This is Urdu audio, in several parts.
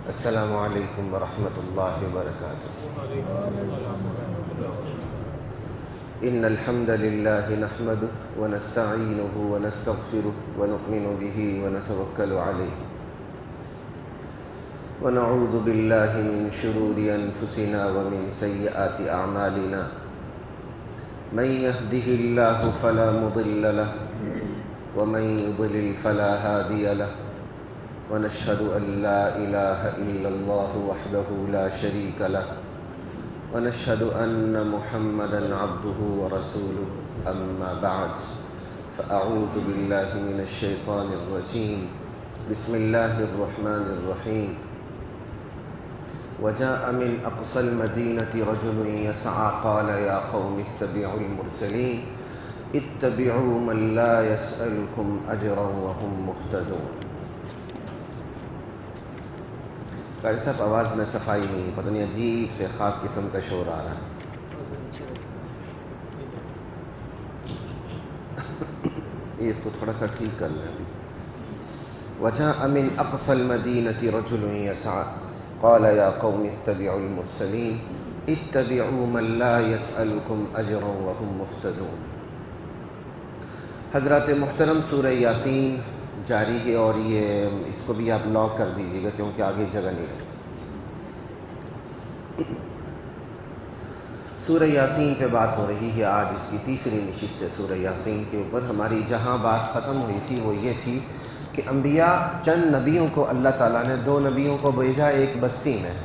السلام علیکم ورحمۃ اللہ وبرکاتہ۔ ان الحمد للہ نحمده ونستعینه ونستغفره ونؤمن به ونتوکل علیہ ونعوذ باللہ من شرور انفسنا ومن سیئات اعمالنا من يهده الله فلا مضل له ومن يضلل فلا هادي له ونشهد أن لا إله إلا الله وحده لا شريك له ونشهد أن محمدًا عبده ورسوله أما بعد فأعوذ بالله من الشيطان الرجيم بسم الله الرحمن الرحيم وجاء من أقصى المدينة رجل يسعى قال يا قوم اتبعوا المرسلين اتبعوا من لا يسألكم أجرا وهم مهتدون۔ قاری صاحب آواز میں صفائی نہیں، پتہ نہیں عجیب سے خاص قسم کا شور آ رہا ہے۔ یہ اس کو تھوڑا سا ٹھیک کر لیں۔ وجاء من اقصى المدينة رجل يسعى قال يا قوم اتبعوا المرسلين اتبعوا من لا يسألكم اجرا وهم مهتدون۔ حضرات محترم، سورہ یاسین جاری ہے اور یہ اس کو بھی آپ لاک کر دیجیے گا کیونکہ آگے جگہ نہیں رہتی۔ سورہ یاسین پہ بات ہو رہی ہے، آج اس کی تیسری نشست ہے سورہ یاسین کے اوپر۔ ہماری جہاں بات ختم ہوئی تھی وہ یہ تھی کہ انبیاء، چند نبیوں کو اللہ تعالیٰ نے، 2 نبیوں کو بھیجا ایک بستی میں،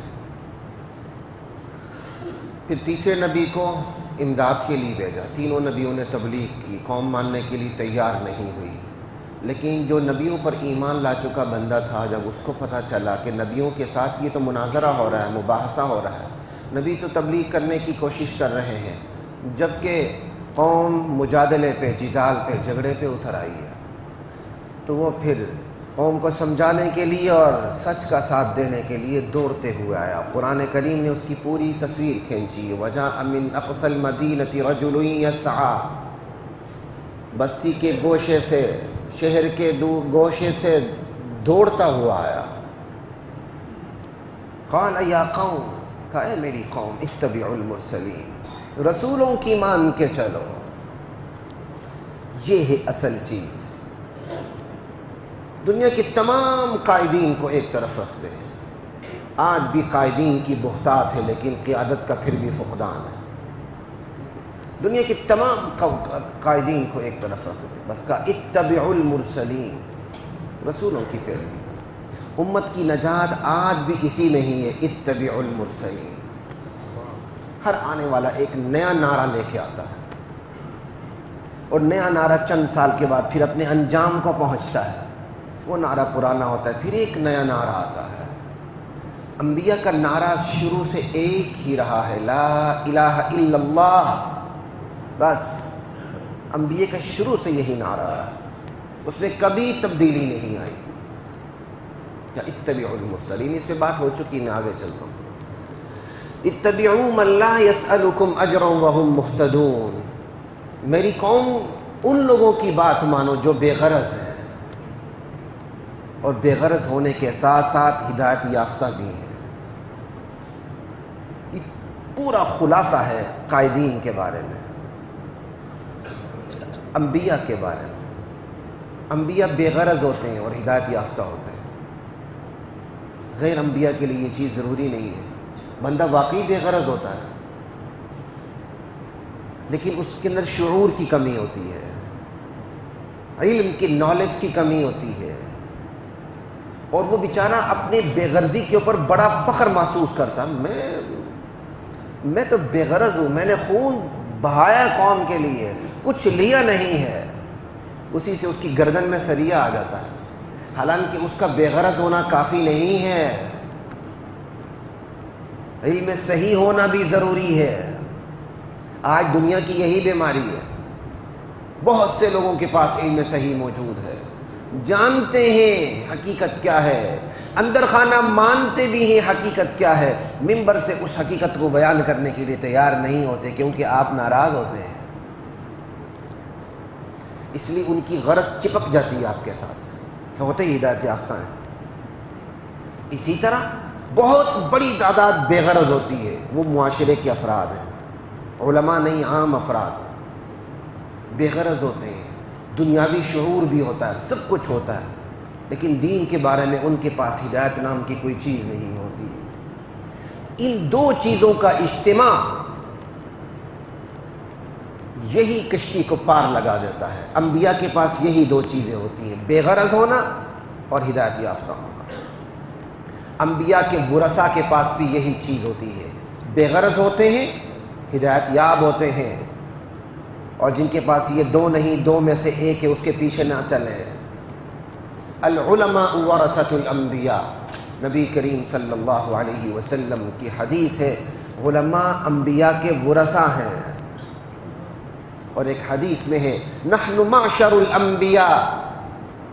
پھر تیسرے نبی کو امداد کے لیے بھیجا۔ تینوں نبیوں نے تبلیغ کی، قوم ماننے کے لیے تیار نہیں ہوئی، لیکن جو نبیوں پر ایمان لا چکا بندہ تھا، جب اس کو پتہ چلا کہ نبیوں کے ساتھ یہ تو مناظرہ ہو رہا ہے، مباحثہ ہو رہا ہے، نبی تو تبلیغ کرنے کی کوشش کر رہے ہیں، جبکہ قوم مجادلے پہ، جدال پہ، جھگڑے پہ اتر آئی ہے، تو وہ پھر قوم کو سمجھانے کے لیے اور سچ کا ساتھ دینے کے لیے دوڑتے ہوئے آیا۔ قرآن کریم نے اس کی پوری تصویر کھینچی ہے۔ وَجَاءَ مِنْ أَقْصَى الْمَدِينَةِ رَجُلٌ يَسْعَىٰ، بستی کے گوشے سے، شہر کے گوشے سے دوڑتا ہوا آیا۔ قال یا قوم، کہا اے میری قوم، اتبعوا المرسلین، رسولوں کی مان کے چلو، یہ ہے اصل چیز۔ دنیا کے تمام قائدین کو ایک طرف رکھ دے، آج بھی قائدین کی بہتات ہے لیکن قیادت کا پھر بھی فقدان ہے۔ دنیا کے تمام قائدین کو ایک طرف رکھ دے، بس کہا اتبعوا المرسلین، رسولوں کی پیروی۔ امت کی نجات آج بھی اسی میں ہی ہے، اتبعوا المرسلین۔ ہر آنے والا ایک نیا نعرہ لے کے آتا ہے، اور نیا نعرہ چند سال کے بعد پھر اپنے انجام کو پہنچتا ہے، وہ نعرہ پرانا ہوتا ہے، پھر ایک نیا نعرہ آتا ہے۔ انبیاء کا نعرہ شروع سے ایک ہی رہا ہے، لا الہ الا اللہ، بس انبیاء کا شروع سے یہی نعرہ ہے، اس میں کبھی تبدیلی نہیں آئی۔ یا اتبعوا المرسلین، اس پہ بات ہو چکی، میں آگے چلتا ہوں۔ اتبعوا من لا يسألكم اجرا وهم مهتدون، میری قوم ان لوگوں کی بات مانو جو بے غرض ہیں، اور بے غرض ہونے کے ساتھ ساتھ ہدایت یافتہ بھی ہیں۔ یہ پورا خلاصہ ہے قائدین کے بارے میں، انبیاء کے بارے میں۔ انبیاء بے غرض ہوتے ہیں اور ہدایت یافتہ ہوتے ہیں، غیر انبیاء کے لیے یہ چیز ضروری نہیں ہے۔ بندہ واقعی بے غرض ہوتا ہے لیکن اس کے اندر شعور کی کمی ہوتی ہے، علم کی، نالج کی کمی ہوتی ہے، اور وہ بیچارہ اپنے بے غرضی کے اوپر بڑا فخر محسوس کرتا ہے، میں تو بے غرض ہوں، میں نے خون بہایا قوم کے لیے، کچھ لیا نہیں ہے، اسی سے اس کی گردن میں سریا آ جاتا ہے، حالانکہ اس کا بے غرض ہونا کافی نہیں ہے، علم صحیح ہونا بھی ضروری ہے۔ آج دنیا کی یہی بیماری ہے، بہت سے لوگوں کے پاس علم صحیح موجود ہے، جانتے ہیں حقیقت کیا ہے، اندر خانہ مانتے بھی ہیں حقیقت کیا ہے، منبر سے اس حقیقت کو بیان کرنے کے لیے تیار نہیں ہوتے کیونکہ آپ ناراض ہوتے ہیں، اس لیے ان کی غرض چپک جاتی ہے آپ کے ساتھ، ہوتے ہی ہدایت یافتہ ہیں۔ اسی طرح بہت بڑی تعداد بے غرض ہوتی ہے، وہ معاشرے کے افراد ہیں، علماء نہیں، عام افراد بے غرض ہوتے ہیں، دنیاوی شعور بھی ہوتا ہے، سب کچھ ہوتا ہے، لیکن دین کے بارے میں ان کے پاس ہدایت نام کی کوئی چیز نہیں ہوتی۔ ان دو چیزوں کا اجتماع یہی کشتی کو پار لگا دیتا ہے۔ انبیاء کے پاس یہی دو چیزیں ہوتی ہیں، بے غرض ہونا اور ہدایت یافتہ ہونا۔ انبیاء کے ورثاء کے پاس بھی یہی چیز ہوتی ہے، بے غرض ہوتے ہیں، ہدایت یاب ہوتے ہیں، اور جن کے پاس یہ دو نہیں، دو میں سے ایک ہے، اس کے پیچھے نہ چلیں۔ العلماء ورثۃ الانبیاء، نبی کریم صلی اللہ علیہ وسلم کی حدیث ہے، علماء انبیاء کے ورثاء ہیں۔ اور ایک حدیث میں ہے، نحن معشر الانبیاء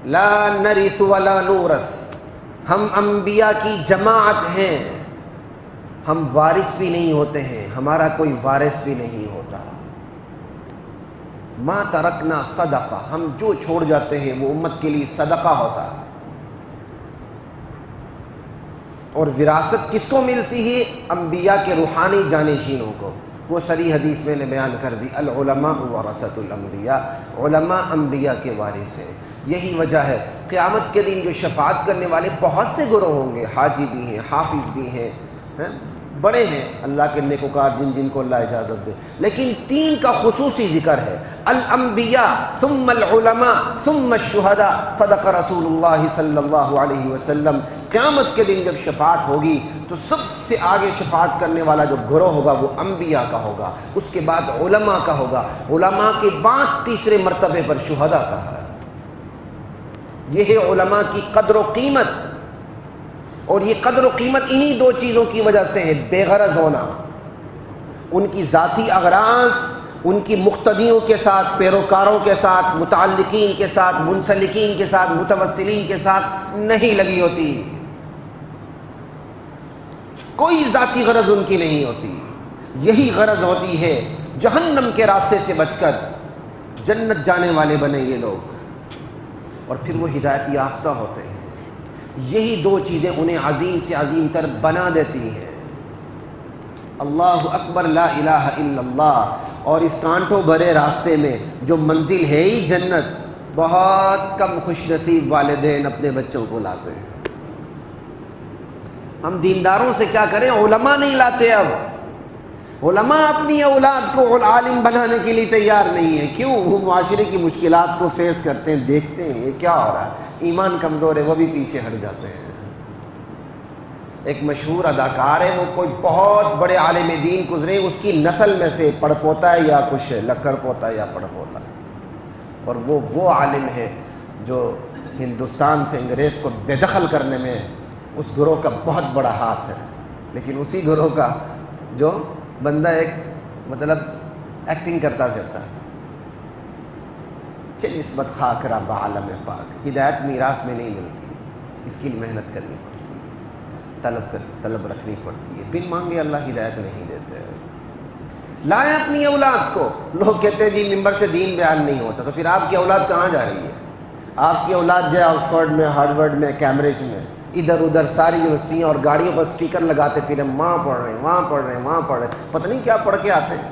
لا نرث ولا نورث، ہم انبیاء کی جماعت ہیں، ہم وارث بھی نہیں ہوتے ہیں، ہمارا کوئی وارث بھی نہیں ہوتا۔ ما ترکنا صدقہ، ہم جو چھوڑ جاتے ہیں وہ امت کے لیے صدقہ ہوتا ہے۔ اور وراثت کس کو ملتی ہے؟ انبیاء کے روحانی جانشینوں کو۔ وہ صریح حدیث میں نے بیان کر دی، العلماء ورثۃ الانبیاء، علماء انبیاء کے وارث ہیں۔ یہی وجہ ہے قیامت کے دن جو شفاعت کرنے والے بہت سے گروہ ہوں گے، حاجی بھی ہیں، حافظ بھی ہیں، بڑے ہیں اللہ کے نیکوکار جن کو اللہ اجازت دے، لیکن تین کا خصوصی ذکر ہے، الانبیاء ثم العلماء ثم الشہداء، صدق رسول اللہ صلی اللہ علیہ وسلم۔ قیامت کے دن جب شفاعت ہوگی تو سب سے آگے شفاعت کرنے والا جو گروہ ہوگا وہ انبیاء کا ہوگا، اس کے بعد علماء کا ہوگا، علماء کے بعد تیسرے مرتبے پر شہداء کا ہے۔ یہ ہے علماء کی قدر و قیمت، اور یہ قدر و قیمت انہی دو چیزوں کی وجہ سے ہے، بے غرض ہونا، ان کی ذاتی اغراض ان کی مقتدیوں کے ساتھ، پیروکاروں کے ساتھ، متعلقین کے ساتھ، منسلکین کے ساتھ، متوسلین کے ساتھ نہیں لگی ہوتی، کوئی ذاتی غرض ان کی نہیں ہوتی۔ یہی غرض ہوتی ہے جہنم کے راستے سے بچ کر جنت جانے والے بنے یہ لوگ، اور پھر وہ ہدایت یافتہ ہوتے ہیں۔ یہی دو چیزیں انہیں عظیم سے عظیم تر بنا دیتی ہیں۔ اللہ اکبر، لا الہ الا اللہ۔ اور اس کانٹوں بھرے راستے میں جو منزل ہے ہی جنت، بہت کم خوش نصیب والدین اپنے بچوں کو لاتے ہیں۔ ہم دینداروں سے کیا کریں، علماء نہیں لاتے۔ اب علماء اپنی اولاد کو عالم بنانے کے لیے تیار نہیں ہے۔ کیوں؟ وہ معاشرے کی مشکلات کو فیس کرتے ہیں، دیکھتے ہیں یہ کیا ہو رہا ہے، ایمان کمزور ہے، وہ بھی پیچھے ہٹ جاتے ہیں۔ ایک مشہور اداکار ہے، وہ کوئی بہت بڑے عالم دین گزرے، اس کی نسل میں سے پڑ پوتا ہے یا کچھ لکڑ پوتا ہے یا پڑ پوتا ہے، اور وہ عالم ہے جو ہندوستان سے انگریز کو بے دخل کرنے میں اس گروہ کا بہت بڑا ہاتھ ہے، لیکن اسی گروہ کا جو بندہ ایک مطلب ایکٹنگ کرتا پھرتا ہے۔ چل نسبت خاک را بعالم پاک، ہدایت میراث میں نہیں ملتی، اس کے لیے محنت کرنی پڑتی ہے، طلب رکھنی پڑتی ہے، بن مانگے اللہ ہدایت نہیں دیتے۔ لائیں اپنی اولاد کو، لوگ کہتے ہیں جی ممبر سے دین بیان نہیں ہوتا، تو پھر آپ کی اولاد کہاں جا رہی ہے؟ آپ کی اولاد جو ہے آکسفورڈ میں، ہارورڈ میں، کیمبرج میں، ادھر ادھر ساری یونیورسٹیاں اور گاڑیوں پر سٹیکر لگاتے پھر وہاں پڑھ رہے ہیں، وہاں پڑھ رہے ہیں، وہاں پڑھ رہے ہیں، پتہ نہیں کیا پڑھ کے آتے ہیں،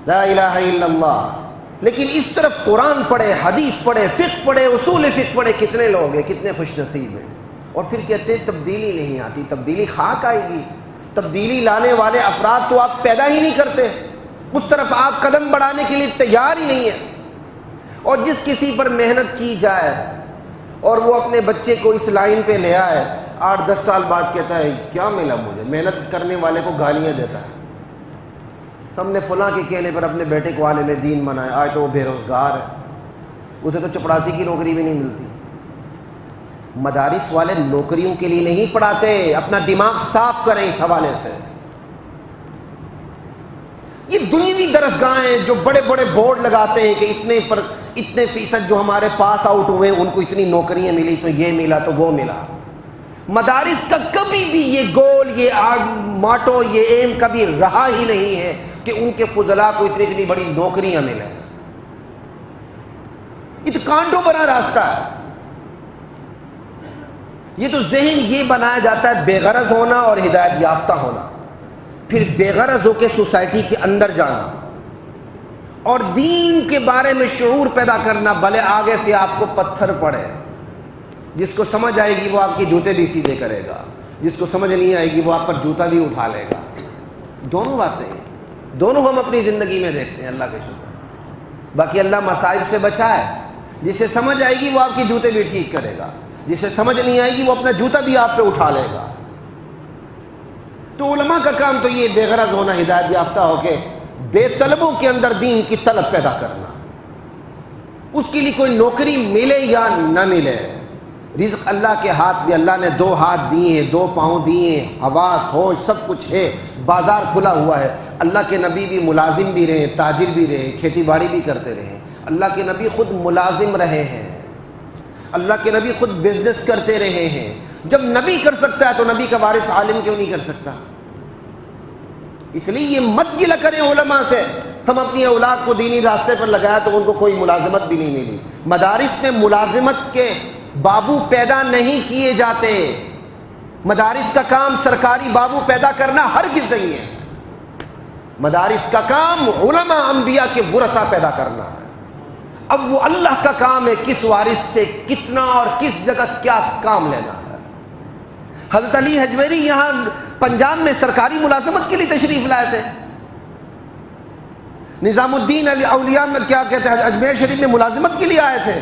لا الہ الا اللہ۔ لیکن اس طرف قرآن پڑھے، حدیث پڑھے، فقہ پڑھے، اصول فقہ پڑھے، کتنے لوگ ہیں، کتنے خوش نصیب ہیں، اور پھر کہتے ہیں تبدیلی نہیں آتی۔ تبدیلی خاک آئے گی، تبدیلی لانے والے افراد تو آپ پیدا ہی نہیں کرتے، اس طرف آپ قدم بڑھانے کے لیے تیار ہی نہیں ہیں۔ اور جس کسی پر محنت کی جائے اور وہ اپنے بچے کو اس لائن پہ لے آئے، 8-10 سال بعد کہتا ہے کیا ملا مجھے، محنت کرنے والے کو گالیاں دیتا ہے۔ ہم نے فلاں کے کہنے پر اپنے بیٹے کو عالم دین بنایا، آج تو وہ بے روزگار ہے، اسے تو چپڑاسی کی نوکری بھی نہیں ملتی۔ مدارس والے نوکریوں کے لیے نہیں پڑھاتے، اپنا دماغ صاف کریں اس حوالے سے۔ یہ دنیوی درسگاہیں جو بڑے بڑے بورڈ لگاتے ہیں کہ اتنے فیصد جو ہمارے پاس آؤٹ ہوئے ان کو اتنی نوکریاں ملی، تو یہ ملا تو وہ ملا۔ مدارس کا کبھی بھی یہ گول، یہ ماٹو، یہ ایم کبھی رہا ہی نہیں ہے کہ ان کے فضلاء کو اتنی بڑی نوکریاں ملیں۔ یہ تو کانٹوں بھرا راستہ ہے۔ یہ تو ذہن یہ بنایا جاتا ہے بے غرض ہونا اور ہدایت یافتہ ہونا، پھر بے غرض ہو کے سوسائٹی کے اندر جانا اور دین کے بارے میں شعور پیدا کرنا، بھلے آگے سے آپ کو پتھر پڑے، جس کو سمجھ آئے گی وہ آپ کے جوتے بھی سیدھے کرے گا، جس کو سمجھ نہیں آئے گی وہ آپ پر جوتا بھی اٹھا لے گا۔ دونوں باتیں ہیں، دونوں ہم اپنی زندگی میں دیکھتے ہیں، اللہ کا شکر۔ باقی اللہ مصائب سے بچائے، جسے سمجھ آئے گی وہ آپ کے جوتے بھی ٹھیک کرے گا، جسے سمجھ نہیں آئے گی وہ اپنا جوتا بھی آپ پہ اٹھا لے گا۔ تو علماء کا کام تو یہ بے غرض ہونا، ہدایت یافتہ ہو کے بے طلبوں کے اندر دین کی طلب پیدا کرنا، اس کے لیے کوئی نوکری ملے یا نہ ملے، رزق اللہ کے ہاتھ میں، اللہ نے 2 ہاتھ دیے ہیں، 2 پاؤں دیے ہیں، حواس ہوش سب کچھ ہے، بازار کھلا ہوا ہے۔ اللہ کے نبی بھی ملازم بھی رہے، تاجر بھی رہے، کھیتی باڑی بھی کرتے رہے، اللہ کے نبی خود ملازم رہے ہیں، اللہ کے نبی خود بزنس کرتے رہے ہیں۔ جب نبی کر سکتا ہے تو نبی کا وارث عالم کیوں نہیں کر سکتا؟ اس لیے یہ مت گلہ کریں علماء سے، ہم اپنی اولاد کو دینی راستے پر لگایا تو ان کو کوئی ملازمت بھی نہیں ملی۔ مدارس میں ملازمت کے بابو پیدا نہیں کیے جاتے، مدارس کا کام سرکاری بابو پیدا کرنا ہرگز نہیں ہے، مدارس کا کام علماء انبیاء کے ورثہ پیدا کرنا ہے۔ اب وہ اللہ کا کام ہے کس وارث سے کتنا اور کس جگہ کیا کام لینا ہے۔ حضرت علی حجویری یہاں پنجاب میں سرکاری ملازمت کے لیے تشریف لائے تھے، نظام الدین اولیاء میں کیا کہتے ہیں اجمیر شریف میں ملازمت کے لیے آئے تھے۔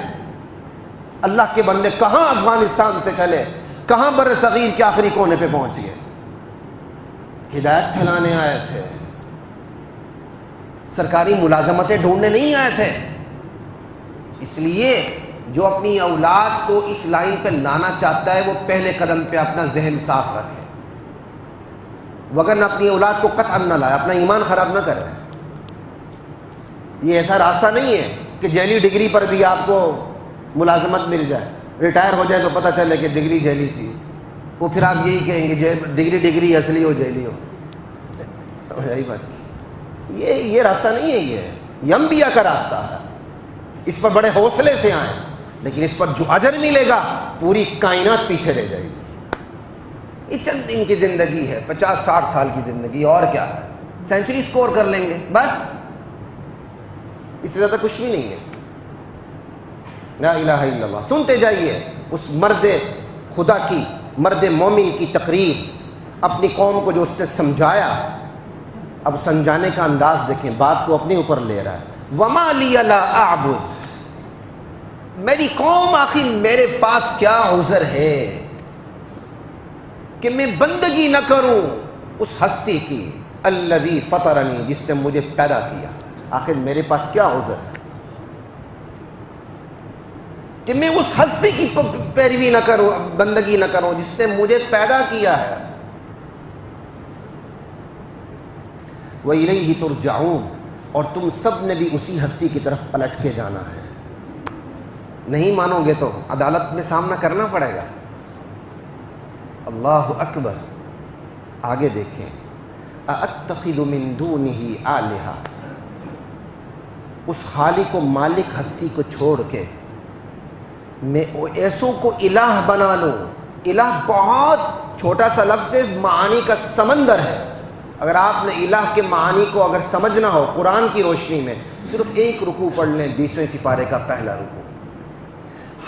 اللہ کے بندے کہاں افغانستان سے چلے، کہاں بر صغیر کے آخری کونے پہ پہنچ گئے، ہدایت پھیلانے آئے تھے، سرکاری ملازمتیں ڈھونڈنے نہیں آئے تھے۔ اس لیے جو اپنی اولاد کو اس لائن پہ لانا چاہتا ہے وہ پہلے قدم پہ اپنا ذہن صاف رکھے، وگرنہ اپنی اولاد کو قطعاً نہ لائے، اپنا ایمان خراب نہ کرے۔ یہ ایسا راستہ نہیں ہے کہ جیلی ڈگری پر بھی آپ کو ملازمت مل جائے، ریٹائر ہو جائے تو پتہ چلے کہ ڈگری جیلی تھی، وہ پھر آپ یہی کہیں گے ڈگری اصلی ہو جیلی ہو، یہی بات، یہ راستہ نہیں ہے، یہ انبیاء کا راستہ ہے۔ اس پر بڑے حوصلے سے آئیں، لیکن اس پر جو اجر ملے گا پوری کائنات پیچھے رہ جائے گی۔ یہ چند دن کی زندگی ہے، 50-60 سال کی زندگی، اور کیا ہے، سینچری سکور کر لیں گے بس، اس سے زیادہ کچھ بھی نہیں ہے۔ لا الہ الا اللہ۔ سنتے جائیے اس مرد خدا کی، مرد مومن کی تقریر، اپنی قوم کو جو اس نے سمجھایا۔ اب سمجھانے کا انداز دیکھیں، بات کو اپنے اوپر لے رہا ہے۔ وما لی لا اعبد، میری قوم آخر میرے پاس کیا عذر ہے کہ میں بندگی نہ کروں اس ہستی کی، الذی فطرنی، جس نے مجھے پیدا کیا، آخر میرے پاس کیا عذر ہے کہ میں اس ہستی کی پیروی نہ کروں، بندگی نہ کروں جس نے مجھے پیدا کیا ہے۔ وَإِلَيْهِ تُرْجَعُونَ، اور تم سب نے بھی اسی ہستی کی طرف پلٹ کے جانا ہے۔ نہیں مانو گے تو عدالت میں سامنا کرنا پڑے گا۔ اللہ اکبر۔ آگے دیکھیں، أَأَتَّخِذُ مِن دُونِهِ آلِهَةً، اس خالق و مالک ہستی کو چھوڑ کے میں ایسوں کو الہ بنا لوں۔ الہ بہت چھوٹا سا لفظ ہے، معانی کا سمندر ہے۔ اگر آپ نے الہ کے معانی کو اگر سمجھنا ہو قرآن کی روشنی میں، صرف ایک رکوع پڑھ لیں، 20ویں سپارے کا پہلا رکوع۔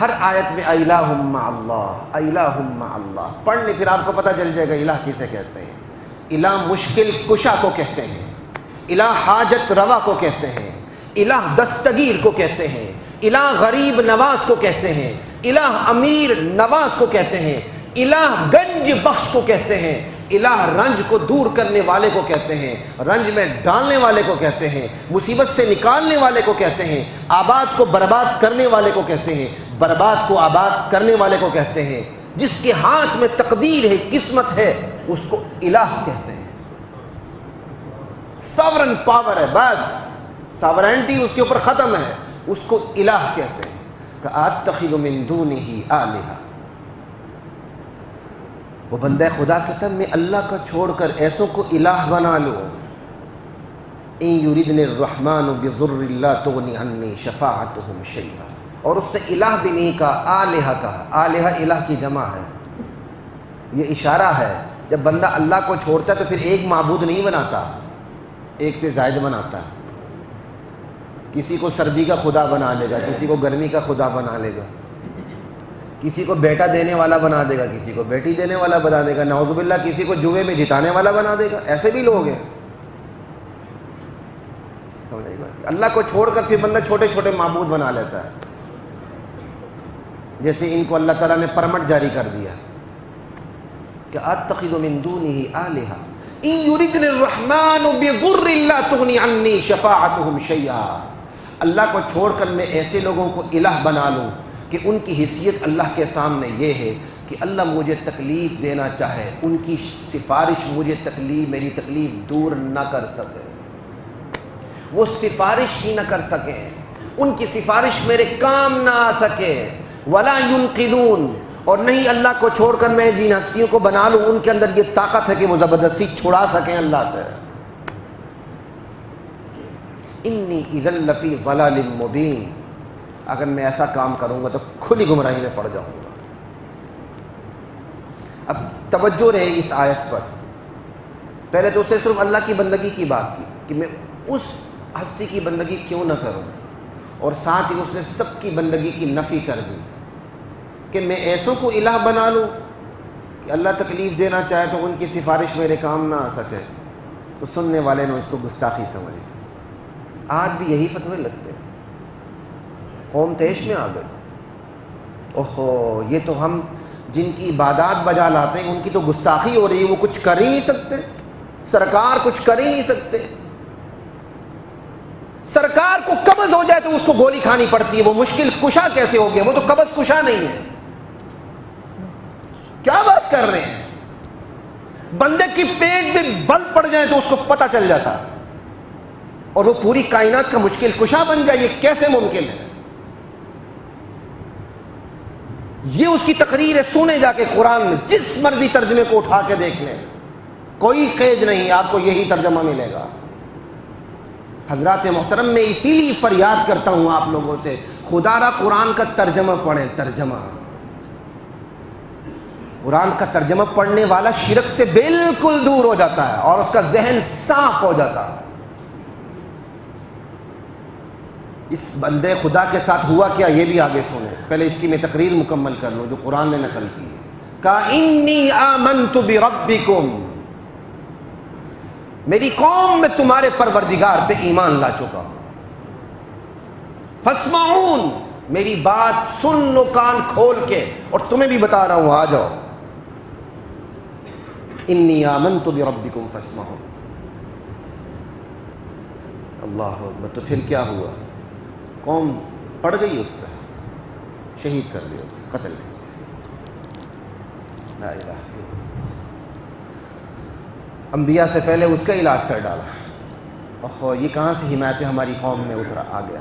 ہر آیت میں الہ مع اللہ، الہ مع اللہ پڑھ لیں، پھر آپ کو پتہ چل جائے گا الہ کسے کہتے ہیں۔ الہ مشکل کشا کو کہتے ہیں، الہ حاجت روا کو کہتے ہیں، الہ دستگیر کو کہتے ہیں، الہ غریب نواز کو کہتے ہیں، الہ امیر نواز کو کہتے ہیں، الہ گنج بخش کو کہتے ہیں، الہ رنج کو دور کرنے والے کو کہتے ہیں، رنج میں ڈالنے والے کو کہتے ہیں، مصیبت سے نکالنے والے کو کہتے ہیں، آباد کو برباد کرنے والے کو کہتے ہیں، برباد کو آباد کرنے والے کو کہتے ہیں، جس کے ہاتھ میں تقدیر ہے، قسمت ہے، اس کو الہ کہتے ہیں۔ ساورن پاور ہے، بس ساورینٹی اس کے اوپر ختم ہے، اس کو الہ کہتے ہیں۔ کہ من دونہ آلہہ، وہ بندہ خدا کہتا ہے میں اللہ کا چھوڑ کر ایسوں کو الہ بنا لوں۔ ان یریدنی الرحمن بضر لا تغنی عنی شفاعتهم شیئا، اور اس نے الہ بھی نہیں کہا، آلہہ کہا۔ آلہہ الہ کی جمع ہے، یہ اشارہ ہے، جب بندہ اللہ کو چھوڑتا ہے تو پھر ایک معبود نہیں بناتا، ایک سے زائد بناتا ہے۔ کسی کو سردی کا خدا بنا لے گا، کسی کو گرمی کا خدا بنا لے گا، کسی کو بیٹا دینے والا بنا دے گا، کسی کو بیٹی دینے والا بنا دے گا، نعوذ باللہ کسی کو جوئے میں جتانے والا بنا دے گا۔ ایسے بھی لوگ ہیں۔ اللہ کو چھوڑ کر پھر بندہ چھوٹے چھوٹے معبود بنا لیتا ہے، جیسے ان کو اللہ تعالیٰ نے پرمٹ جاری کر دیا کہ اتخذ من دونہ آلہہ ان یردنی الرحمن بضر لا تغنی عنی شفاعتہم شیئا۔ اللہ کو چھوڑ کر میں ایسے لوگوں کو الہ بنا لوں کہ ان کی حیثیت اللہ کے سامنے یہ ہے کہ اللہ مجھے تکلیف دینا چاہے، ان کی سفارش مجھے میری تکلیف دور نہ کر سکے، وہ سفارش ہی نہ کر سکیں، ان کی سفارش میرے کام نہ آ سکے۔ ولا ينقذون، اور نہیں اللہ کو چھوڑ کر میں جن ہستیوں کو بنا لوں ان کے اندر یہ طاقت ہے کہ وہ زبردستی چھڑا سکیں اللہ سے۔ انی اذا لفی ضلال مبین، اگر میں ایسا کام کروں گا تو کھلی گمراہی میں پڑ جاؤں گا۔ اب توجہ رہے اس آیت پر، پہلے تو اس نے صرف اللہ کی بندگی کی بات کی کہ میں اس ہستی کی بندگی کیوں نہ کروں، اور ساتھ ہی اس نے سب کی بندگی کی نفی کر دی کہ میں ایسوں کو الہ بنا لوں کہ اللہ تکلیف دینا چاہے تو ان کی سفارش میرے کام نہ آ سکے۔ تو سننے والے نے اس کو گستاخی سمجھی۔ آج بھی یہی فتوے لگتے ہیں، قوم تیش میں آ گئی۔ اوہو، یہ تو ہم جن کی عبادات بجا لاتے ہیں ان کی تو گستاخی ہو رہی ہے، وہ کچھ کر ہی نہیں سکتے، سرکار کچھ کر ہی نہیں سکتے۔ سرکار کو قبض ہو جائے تو اس کو گولی کھانی پڑتی ہے، وہ مشکل کشا کیسے ہو گیا؟ وہ تو قبض کشا نہیں ہے۔ کیا بات کر رہے ہیں؟ بندے کی پیٹ میں بل پڑ جائے تو اس کو پتہ چل جاتا، اور وہ پوری کائنات کا مشکل کشا بن جائے، یہ کیسے ممکن ہے؟ یہ اس کی تقریر ہے، سنے جا کے قرآن میں جس مرضی ترجمے کو اٹھا کے دیکھ لیں، کوئی قید نہیں، آپ کو یہی ترجمہ ملے گا۔ حضرات محترم، میں اسی لیے فریاد کرتا ہوں آپ لوگوں سے، خدا را قرآن کا ترجمہ پڑھیں۔ ترجمہ، قرآن کا ترجمہ پڑھنے والا شرک سے بالکل دور ہو جاتا ہے اور اس کا ذہن صاف ہو جاتا ہے۔ اس بندے خدا کے ساتھ ہوا کیا یہ بھی آگے سنیں، پہلے اس کی میں تقریر مکمل کر لوں جو قرآن نے نقل کی ہے۔ کہا انی آمنت بربکم، میری قوم میں تمہارے پروردگار پہ ایمان لا چکا ہوں، فاسمعون، میری بات سن لو کان کھول کے، اور تمہیں بھی بتا رہا ہوں، آ جاؤ۔ انی آمنت بربکم فاسمعون۔ اللہ اکبر۔ تو پھر کیا ہوا؟ قوم پڑ گئی اس پہ، شہید کر دیا، اسے قتل کر دیا۔ لا الہ الا اللہ۔ انبیاء سے پہلے اس کا علاج کر ڈالا۔ اوہ، یہ کہاں سے حمایت ہماری قوم میں اترا آ گیا؟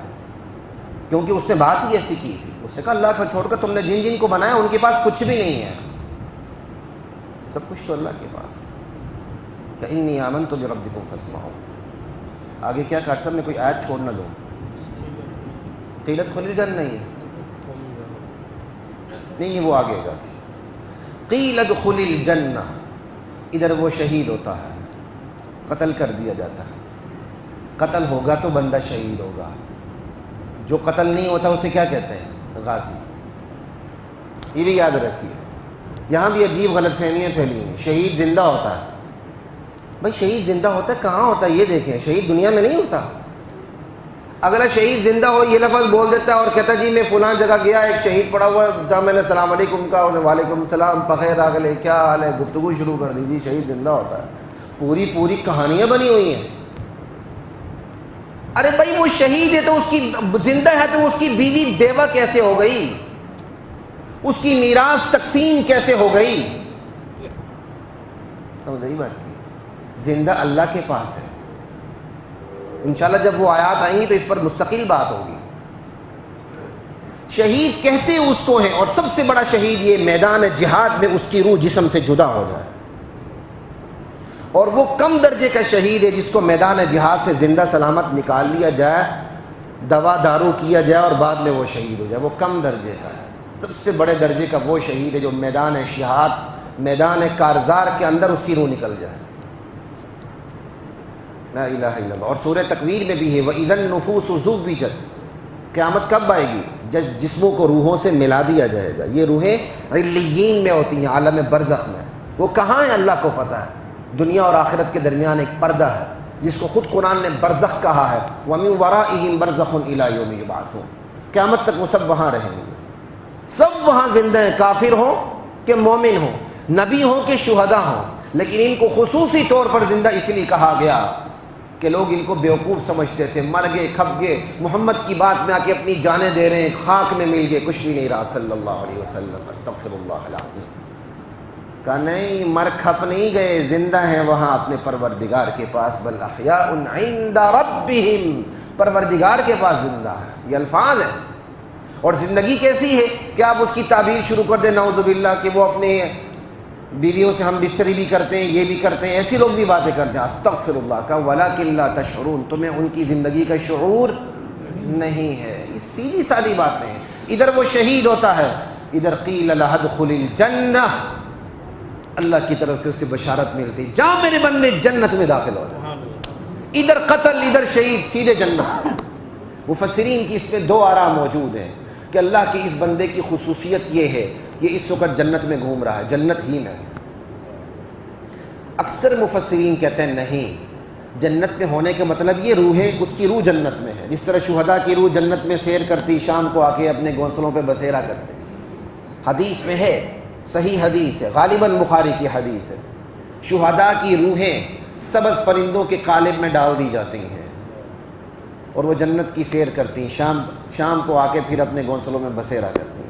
کیونکہ اس نے بات ہی ایسی کی تھی، اس نے کہا اللہ کو چھوڑ کر تم نے جن جن کو بنایا ان کے پاس کچھ بھی نہیں ہے، سب کچھ تو اللہ کے پاس۔ کہ انی آمنت بربکم فاسمعون۔ آگے کیا کہا؟ سب میں کوئی آیت چھوڑ نہ دو۔ قیل ادخل الجنہ نہیں ہے، نہیں وہ آگے گا۔ قیل ادخل الجنہ، ادھر وہ شہید ہوتا ہے، قتل کر دیا جاتا ہے۔ قتل ہوگا تو بندہ شہید ہوگا، جو قتل نہیں ہوتا اسے کیا کہتے ہیں؟ غازی۔ یہ بھی یاد رکھیے، یہاں بھی عجیب غلط فہمیاں پھیلی ہیں۔ شہید زندہ ہوتا ہے، بھائی شہید زندہ ہوتا ہے کہاں ہوتا ہے؟ یہ دیکھیں، شہید دنیا میں نہیں ہوتا۔ اگلا شہید زندہ ہو یہ لفظ بول دیتا ہے اور کہتا جی میں فلاں جگہ گیا، ایک شہید پڑا ہوا تھا، میں نے السلام علیکم کہا، وعلیکم السلام، بخیر آگلے، کیا حال ہے، گفتگو شروع کر دی، جی شہید زندہ ہوتا ہے۔ پوری کہانیاں بنی ہوئی ہیں۔ ارے بھائی وہ شہید ہے تو اس کی زندہ ہے تو اس کی بیوی بیوہ کیسے ہو گئی؟ اس کی میراث تقسیم کیسے ہو گئی؟ سمجھ رہی بات کی؟ زندہ اللہ کے پاس ہے۔ انشاءاللہ جب وہ آیات آئیں گی تو اس پر مستقل بات ہوگی۔ شہید کہتے اس کو ہیں، اور سب سے بڑا شہید یہ میدان جہاد میں اس کی روح جسم سے جدا ہو جائے، اور وہ کم درجے کا شہید ہے جس کو میدان جہاد سے زندہ سلامت نکال لیا جائے، دوا دارو کیا جائے اور بعد میں وہ شہید ہو جائے، وہ کم درجے کا ہے۔ سب سے بڑے درجے کا وہ شہید ہے جو میدان جہاد میدان کارزار کے اندر اس کی روح نکل جائے. لا الہ الا اللہ. اور سورہ تکویر میں بھی ہے وَإِذَا النُّفُوسُ زُوِّجَتْ. قیامت کب آئے گی؟ جب جسموں کو روحوں سے ملا دیا جائے گا. یہ روحیں علیین میں ہوتی ہیں، عالم برزخ میں. وہ کہاں ہیں اللہ کو پتہ ہے. دنیا اور آخرت کے درمیان ایک پردہ ہے جس کو خود قرآن نے برزخ کہا ہے. وَمِن وَرَائِهِمْ بَرْزَخٌ إِلَىٰ يَوْمِ يُبْعَثُونَ. قیامت تک وہ سب وہاں رہیں گے. سب وہاں زندہ ہیں، کافر ہوں کہ مومن ہوں، نبی ہوں کہ شہداء ہوں. لیکن ان کو خصوصی طور پر زندہ اس لیے کہا گیا کہ لوگ ان کو بیوقوف سمجھتے تھے، مر گئے کھپ گئے، محمد کی بات میں آ کے اپنی جانیں دے رہے ہیں، خاک میں مل گئے، کچھ بھی نہیں رہا صلی اللہ علیہ وسلم. استغفر اللہ العظیم. کہا نہیں، مر کھپ نہیں گئے، زندہ ہیں وہاں اپنے پروردگار کے پاس. بل احیاء عند ربہم. پروردگار کے پاس زندہ ہے. یہ الفاظ ہیں. اور زندگی کیسی ہے کہ آپ اس کی تعبیر شروع کر دیں نعوذ باللہ کہ وہ اپنے بیویوں سے ہم بستری بھی کرتے ہیں، یہ بھی کرتے ہیں. ایسی لوگ بھی باتیں کرتے ہیں. استغفر اللہ کا وَلَكِنْ لَا تَشْعُرُونَ. تمہیں ان کی زندگی کا شعور نہیں ہے. یہ سیدھی سادی باتیں ہیں. ادھر وہ شہید ہوتا ہے، ادھر قیل لَهُ ادْخُلِ الْجَنَّةَ. اللہ کی طرف سے اسے بشارت ملتی، جا میرے بندے جنت میں داخل ہو جائے. ادھر قتل، ادھر شہید، سیدھے جنت. مفسرین کی اس میں دو آراء موجود ہیں کہ اللہ کے اس بندے کی خصوصیت یہ ہے کہ اس وقت جنت میں گھوم رہا ہے، جنت ہی میں. اکثر مفسرین کہتے ہیں نہیں، جنت میں ہونے کا مطلب یہ روح ہے، اس کی روح جنت میں ہے. جس طرح شہداء کی روح جنت میں سیر کرتی، شام کو آ کے اپنے گھونسلوں پہ بسیرا کرتے. حدیث میں ہے، صحیح حدیث ہے، غالباً بخاری کی حدیث ہے، شہداء کی روحیں سبز پرندوں کے قالب میں ڈال دی جاتی ہیں اور وہ جنت کی سیر کرتی ہیں. شام کو آ کے پھر اپنے گھونسلوں میں بسیرا کرتی ہیں.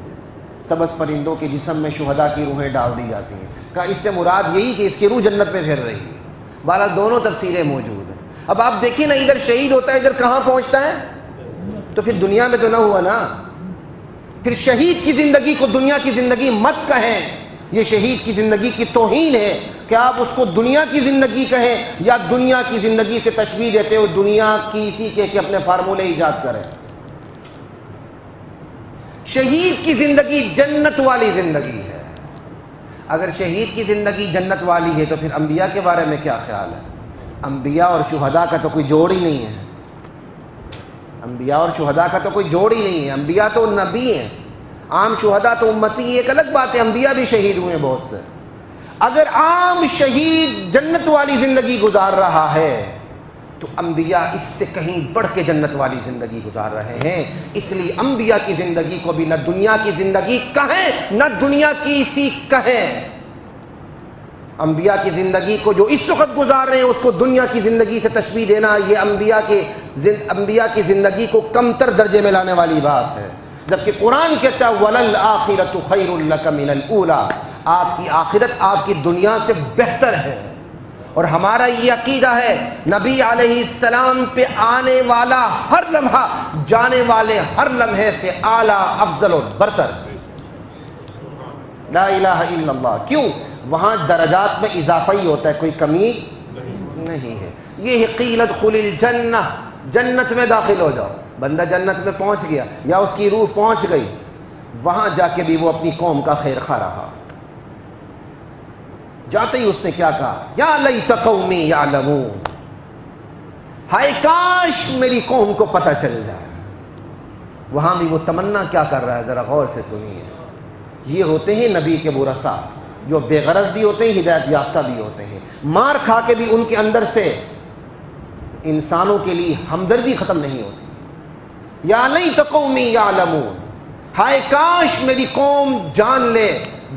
سبز پرندوں کے جسم میں شہداء کی روحیں ڈال دی جاتی ہیں. کہا اس سے مراد یہی کہ اس کی روح جنت میں پھر رہی ہے. بہرحال دونوں تفسیریں موجود ہیں. اب آپ دیکھیں نا، ادھر شہید ہوتا ہے، ادھر کہاں پہنچتا ہے؟ تو پھر دنیا میں تو نہ ہوا نا. پھر شہید کی زندگی کو دنیا کی زندگی مت کہیں. یہ شہید کی زندگی کی توہین ہے کہ آپ اس کو دنیا کی زندگی کہیں یا دنیا کی زندگی سے تشبیہ دیتے ہو دنیا کی اسی کے اپنے فارمولے ایجاد کریں. شہید کی زندگی جنت والی زندگی ہے. اگر شہید کی زندگی جنت والی ہے تو پھر انبیاء کے بارے میں کیا خیال ہے؟ انبیاء اور شہداء کا تو کوئی جوڑ ہی نہیں ہے. انبیاء اور شہداء کا تو کوئی جوڑ ہی نہیں ہے. انبیاء تو نبی ہیں، عام شہداء تو امتی. ایک الگ بات ہے، انبیاء بھی شہید ہوئے ہیں بہت سے. اگر عام شہید جنت والی زندگی گزار رہا ہے تو انبیاء اس سے کہیں بڑھ کے جنت والی زندگی گزار رہے ہیں. اس لیے انبیاء کی زندگی کو بھی نہ دنیا کی زندگی کہیں نہ دنیا کی سی کہیں. انبیاء کی زندگی کو جو اس وقت گزار رہے ہیں اس کو دنیا کی زندگی سے تشبیہ دینا، یہ انبیاء کی زندگی کو کمتر درجے میں لانے والی بات ہے. جبکہ قرآن کہتا ہے وَلَلْآخِرَةُ خَيْرٌ لَكَ مِنَ الْأُولَىٰ. آپ کی آخرت آپ کی دنیا سے بہتر ہے. اور ہمارا یہ عقیدہ ہے نبی علیہ السلام پہ آنے والا ہر لمحہ جانے والے ہر لمحے سے اعلیٰ، افضل اور برتر. لا الہ الا اللہ. کیوں؟ وہاں درجات میں اضافہ ہی ہوتا ہے، کوئی کمی نہیں ہے. یہ ہے قیل ادخل الجنہ، جنت میں داخل ہو جاؤ. بندہ جنت میں پہنچ گیا یا اس کی روح پہنچ گئی، وہاں جا کے بھی وہ اپنی قوم کا خیر خواہ رہا. جاتے ہی اس نے کیا کہا؟ یا لیت قومی یعلمون. ہائے کاش میری قوم کو پتہ چل جائے. وہاں بھی وہ تمنا کیا کر رہا ہے، ذرا غور سے سنیے. یہ ہوتے ہیں نبی کے ورثاء جو بے غرض بھی ہوتے ہیں، ہدایت یافتہ بھی ہوتے ہیں. مار کھا کے بھی ان کے اندر سے انسانوں کے لیے ہمدردی ختم نہیں ہوتی. یا لیت قومی یعلمون. ہائے کاش میری قوم جان لے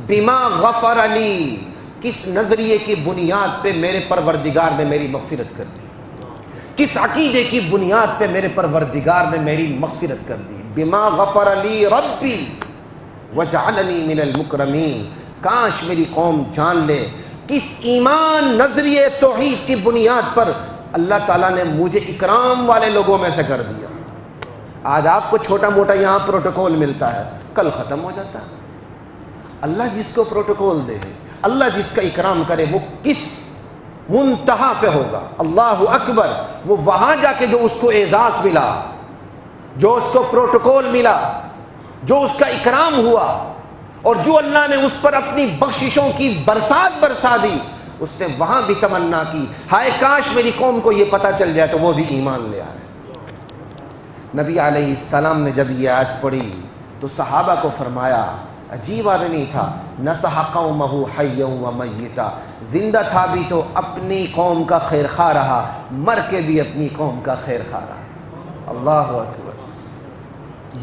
بما غفر علی، کس نظریے کی بنیاد پہ میرے پروردگار نے میری مغفرت کر دی، کس عقیدے کی بنیاد پہ میرے پروردگار نے میری مغفرت کر دی. بما غفر علی ربی وجعلنی من المکرمین. کاش میری قوم جان لے کس ایمان، نظریے توحید کی بنیاد پر اللہ تعالیٰ نے مجھے اکرام والے لوگوں میں سے کر دیا. آج آپ کو چھوٹا موٹا یہاں پروٹوکول ملتا ہے، کل ختم ہو جاتا ہے. اللہ جس کو پروٹوکول دے، اللہ جس کا اکرام کرے، وہ کس منتہا پہ ہوگا. اللہ اکبر. وہ وہاں جا کے جو اس کو اعزاز ملا، جو اس کو پروٹوکول ملا، جو اس کا اکرام ہوا، اور جو اللہ نے اس پر اپنی بخششوں کی برسات برسا دی، اس نے وہاں بھی تمنا کی ہائے کاش میری قوم کو یہ پتہ چل جائے تو وہ بھی ایمان لے آئے۔ نبی علیہ السلام نے جب یہ آیت پڑھی تو صحابہ کو فرمایا، عجیب آدمی تھا، نصح قومہ حیا و میتا، زندہ تھا بھی تو اپنی قوم کا خیر خواہ رہا، مر کے بھی اپنی قوم کا خیر خواہ رہا۔ اللہ اکبر،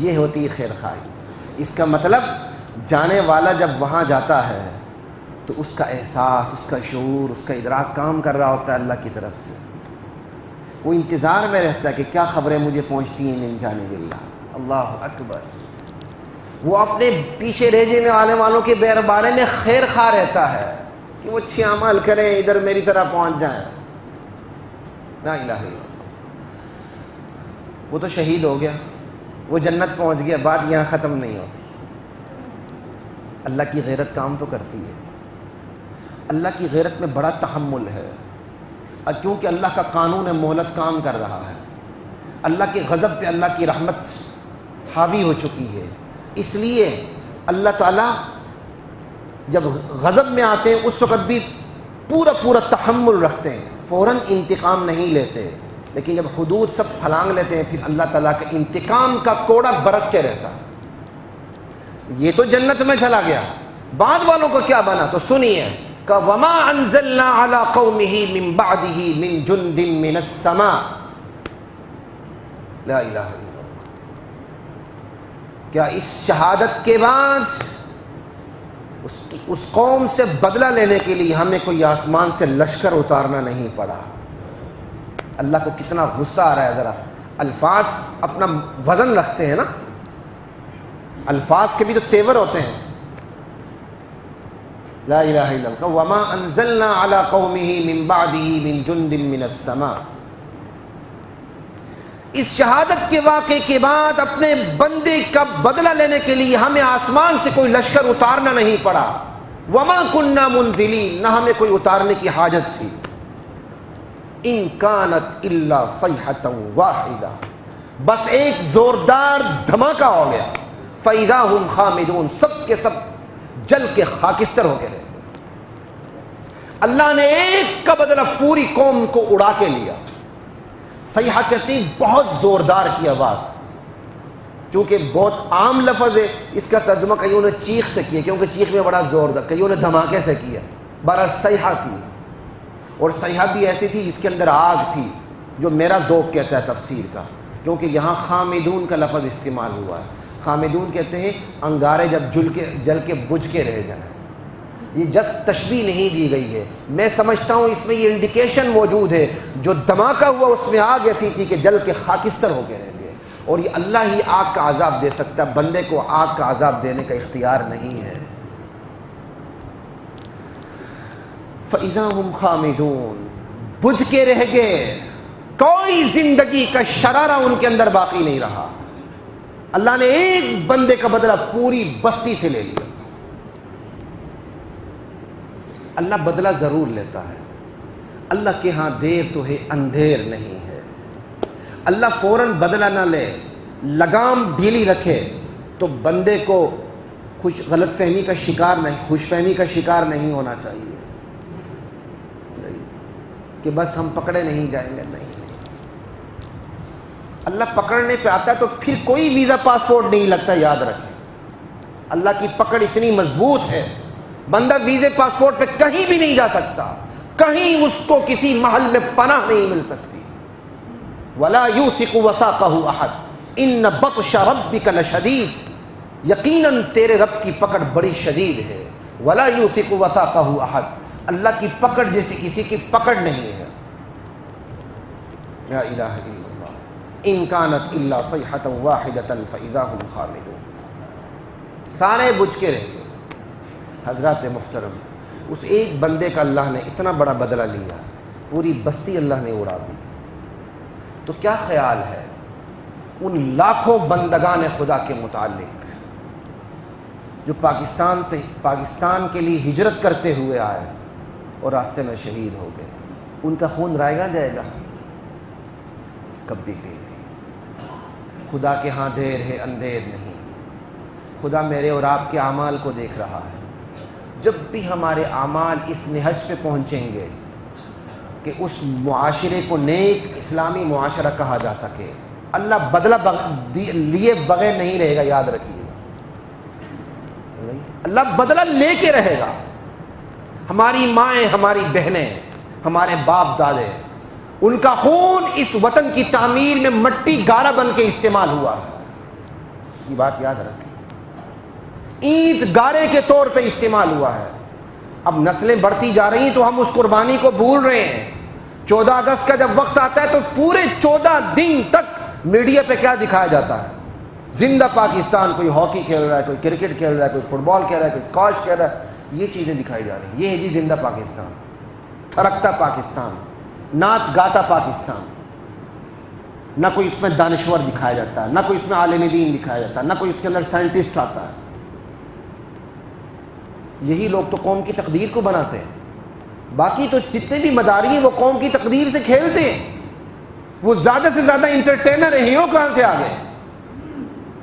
یہ ہوتی خیر خواہی۔ اس کا مطلب جانے والا جب وہاں جاتا ہے تو اس کا احساس، اس کا شعور، اس کا ادراک کام کر رہا ہوتا ہے اللہ کی طرف سے۔ وہ انتظار میں رہتا ہے کہ کیا خبریں مجھے پہنچتی ہیں من جانب اللہ۔ اللہ اکبر، وہ اپنے پیچھے رہ جانے والوں کے بارے میں خیر خواہ رہتا ہے کہ وہ اچھے اعمال کریں، ادھر میری طرح پہنچ جائیں۔ لا الہ الا اللہ، وہ تو شہید ہو گیا، وہ جنت پہنچ گیا، بات یہاں ختم نہیں ہوتی۔ اللہ کی غیرت کام تو کرتی ہے، اللہ کی غیرت میں بڑا تحمل ہے، کیونکہ اللہ کا قانون مہلت کام کر رہا ہے، اللہ کے غضب پہ اللہ کی رحمت حاوی ہو چکی ہے۔ اس لیے اللہ تعالیٰ جب غضب میں آتے ہیں اس وقت بھی پورا تحمل رکھتے ہیں، فوراً انتقام نہیں لیتے، لیکن جب حدود سب پھلانگ لیتے ہیں پھر اللہ تعالیٰ کے انتقام کا کوڑا برس کے رہتا ہے۔ یہ تو جنت میں چلا گیا، بعد والوں کو کیا بنا تو سنیے کہ وما انزلنا علی قومہ من بعدہ من جند من السماء، لا الہ الا اللہ۔ کیا اس شہادت کے بعد اس قوم سے بدلہ لینے کے لیے ہمیں کوئی آسمان سے لشکر اتارنا نہیں پڑا؟ اللہ کو کتنا غصہ آ رہا ہے، ذرا الفاظ اپنا وزن رکھتے ہیں نا، الفاظ کے بھی تو تیور ہوتے ہیں۔ لا الہ الا اللہ، وما انزلنا علی قومہ من بعدہ من جند من السماء۔ اس شہادت کے واقعے کے بعد اپنے بندے کا بدلہ لینے کے لیے ہمیں آسمان سے کوئی لشکر اتارنا نہیں پڑا۔ وما کننا منزلین، نہ ہمیں کوئی اتارنے کی حاجت تھی۔ ان کانت الا صیحۃ واحدہ، بس ایک زوردار دھماکہ ہو گیا، فاذا ہم خامدون، سب کے سب جل کے خاکستر ہو کے رہ گئے۔ اللہ نے ایک کا بدلہ پوری قوم کو اڑا کے لیا۔ صیحہ کہتے ہیں بہت زوردار کی آواز، چونکہ بہت عام لفظ ہے، اس کا ترجمہ کئیوں نے چیخ سے کیا کیونکہ چیخ میں بڑا زور تھا، کئیوں نے دھماکے سے کیا، بہرحال صیحہ تھی۔ اور صیحہ بھی ایسی تھی جس کے اندر آگ تھی، جو میرا ذوق کہتا ہے تفسیر کا، کیونکہ یہاں خامدون کا لفظ استعمال ہوا ہے۔ خامدون کہتے ہیں انگارے جب جل کے بجھ کے رہ جائیں۔ یہ جسٹ تشبیہ نہیں دی گئی ہے، میں سمجھتا ہوں اس میں یہ انڈیکیشن موجود ہے، جو دھماکہ ہوا اس میں آگ ایسی تھی کہ جل کے خاکستر ہو کے رہ گئے، اور یہ اللہ ہی آگ کا عذاب دے سکتا ہے، بندے کو آگ کا عذاب دینے کا اختیار نہیں ہے۔ فَإِذَا هُمْ خَامِدُونَ، بجھ کے رہ گئے، کوئی زندگی کا شرارہ ان کے اندر باقی نہیں رہا۔ اللہ نے ایک بندے کا بدلہ پوری بستی سے لے لیا۔ اللہ بدلہ ضرور لیتا ہے، اللہ کے ہاں دیر تو ہے اندھیر نہیں ہے۔ اللہ فوراً بدلہ نہ لے، لگام ڈھیلی رکھے تو بندے کو غلط فہمی کا شکار نہیں، خوش فہمی کا شکار نہیں ہونا چاہیے کہ بس ہم پکڑے نہیں جائیں گے، نہیں۔ اللہ پکڑنے پہ آتا ہے تو پھر کوئی ویزا پاسپورٹ نہیں لگتا، یاد رکھیں۔ اللہ کی پکڑ اتنی مضبوط ہے، بندہ ویزے پاسپورٹ پہ کہیں بھی نہیں جا سکتا، کہیں اس کو کسی محل میں پناہ نہیں مل سکتی۔ وَلَا يُوثِقُ وَثَاقَهُ أَحَدٌ إِنَّ بَطْشَ رَبِّكَ لَشَدِيدٌ، یقیناً تیرے رب کی پکڑ بڑی شدید ہے۔ وَلَا يُوثِقُ وَثَاقَهُ أَحَدٌ، اللہ کی پکڑ جیسی کسی کی پکڑ نہیں ہے۔ لا الہ الا اللہ، ان کانت الا صیحۃ واحدۃ فاذا هم خامدون، سارے بجھ کے رہ گئے۔ حضرات محترم، اس ایک بندے کا اللہ نے اتنا بڑا بدلہ لیا، پوری بستی اللہ نے اڑا دی، تو کیا خیال ہے ان لاکھوں بندگان خدا کے متعلق جو پاکستان کے لیے ہجرت کرتے ہوئے آئے اور راستے میں شہید ہو گئے؟ ان کا خون رائے گا جائے گا؟ کبھی بھی نہیں۔ خدا کے ہاں دیر ہے اندھیر نہیں، خدا میرے اور آپ کے اعمال کو دیکھ رہا ہے. جب بھی ہمارے اعمال اس نہج پہ پہنچیں گے کہ اس معاشرے کو نیک اسلامی معاشرہ کہا جا سکے, اللہ بدلہ لیے بغیر نہیں رہے گا, یاد رکھیے گا. اللہ بدلہ لے کے رہے گا. ہماری مائیں, ہماری بہنیں, ہمارے باپ دادے, ان کا خون اس وطن کی تعمیر میں مٹی گارا بن کے استعمال ہوا ہے. یہ بات یاد رکھیں, اینٹ گارے کے طور پہ استعمال ہوا ہے. اب نسلیں بڑھتی جا رہی ہیں تو ہم اس قربانی کو بھول رہے ہیں. 14 اگست کا جب وقت آتا ہے تو پورے 14 دن تک میڈیا پہ کیا دکھایا جاتا ہے؟ زندہ پاکستان. کوئی ہاکی کھیل رہا ہے, کوئی کرکٹ کھیل رہا ہے, کوئی فٹ بال کھیل رہا ہے, کوئی اسکواش کھیل رہا ہے. یہ چیزیں دکھائی جا رہی ہیں. یہ ہے جی زندہ پاکستان, تھرکتا پاکستان, ناچ گاتا پاکستان. نہ کوئی اس میں دانشور دکھایا جاتا ہے, نہ کوئی اس میں عالم دین دکھایا جاتا ہے, نہ کوئی اس کے اندر سائنٹسٹ آتا ہے. یہی لوگ تو قوم کی تقدیر کو بناتے ہیں. باقی تو جتنے بھی مداری ہیں وہ قوم کی تقدیر سے کھیلتے ہیں. وہ زیادہ سے زیادہ انٹرٹینر ہیں. ہیرو کہاں سے آ گئے؟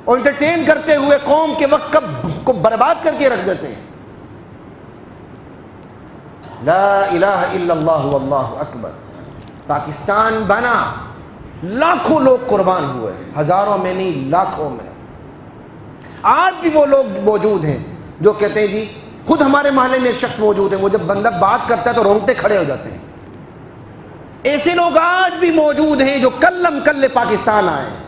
اور انٹرٹین کرتے ہوئے قوم کے وقت کو برباد کر کے رکھ دیتے ہیں. لا الہ الا اللہ واللہ اکبر. پاکستان بنا, لاکھوں لوگ قربان ہوئے, ہزاروں میں نہیں لاکھوں میں. آج بھی وہ لوگ موجود ہیں جو کہتے ہیں جی, خود ہمارے محلے میں ایک شخص موجود ہے, وہ جب بندہ بات کرتا ہے تو رونگٹے کھڑے ہو جاتے ہیں. ایسے لوگ آج بھی موجود ہیں جو کلم کلے پاکستان آئے ہیں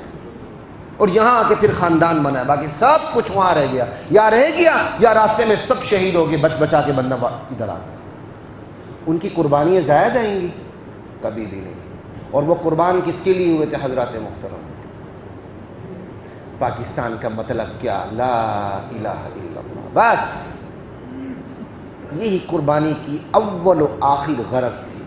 اور یہاں آ کے پھر خاندان بنا. باقی سب کچھ وہاں رہ گیا, یا رہ گیا یا راستے میں سب شہید ہو گئے, بچ بچا کے بندہ ادھر آ گیا. ان کی قربانیاں ضائع جائیں گی؟ کبھی بھی نہیں. اور وہ قربان کس کے لیے ہوئے تھے حضرات محترم؟ پاکستان کا مطلب کیا؟ لا الہ الا اللہ. بس یہی قربانی کی اول و آخر غرض تھی.